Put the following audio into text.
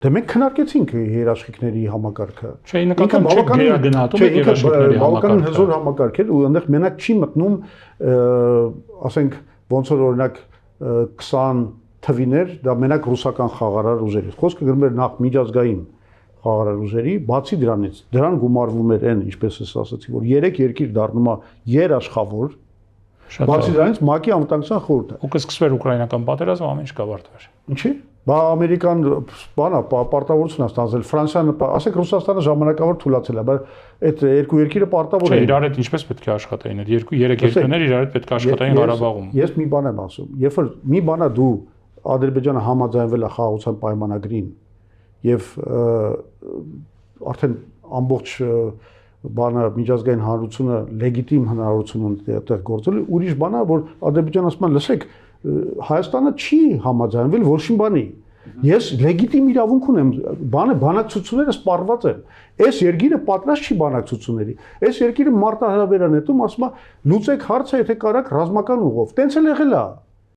Դե մենք քննարկեցինք երաշխիքների համակարգը։ Չէ, նկատում չեք գերագնահատում եք երաշխիքների բավականին հզոր համակարգ էր ու այնտեղ մենակ չի մտնում, ասենք, ոնց որ օրինակ 20 թվիներ, դա մենակ ռուսական խաղարար ուժերի։ Խոսքը գնում էր նախ միջազգային խաղարար ուժերի, բացի դրանից, դրան գումարվում էր այն, ինչպես ես ասացի, որ 3 երկիր դառնում է երաշխավոր, բացի դրանից ՄԱԿ-ի անվտանգության խորհուրդը։ Ու կսկսվեր ուկրաինական պատերազմը, ամեն ինչ կավարտվեր։ Ինչի՞։ Բա ամերիկան բանա պարտավորություն է ստանձնել, Ֆրանսիան, ասենք Ռուսաստանը ժամանակավոր թույլատրել է, բայց այդ երկու երկիրը պարտավոր են։ Չէ, իրար հետ ինչպես պետք է աշխատեին, այդ 2-3 երկրներ իրար հետ պետք է աշխատեին Ղարաբաղում։ Ես մի բան եմ ասում, երբ որ մի բան է դու Ադրբեջանը համաձայնվել է խաղաղության պայմանագրին եւ արդեն ամբողջ բանը միջազգային հանրությունը լեգիտիմ հնարավորություն ունի այդտեղ գործելու, ուրիշ բան է, որ Ադրբեջանը ասում է, լսեք, Հայաստանը չի համաձայնվել որոշին բանի։ Ես լեգիտիմ իրավունք ունեմ, բանակցությունները սպառված են։ Այս երկիրը պատրաստ չի բանակցությունների։ Այս երկիրը մարտահրավեր է նետում, ասում է, լուծեք հարցը, եթե կարաք ռազմական ուղով։ Տենց էլ եղել է։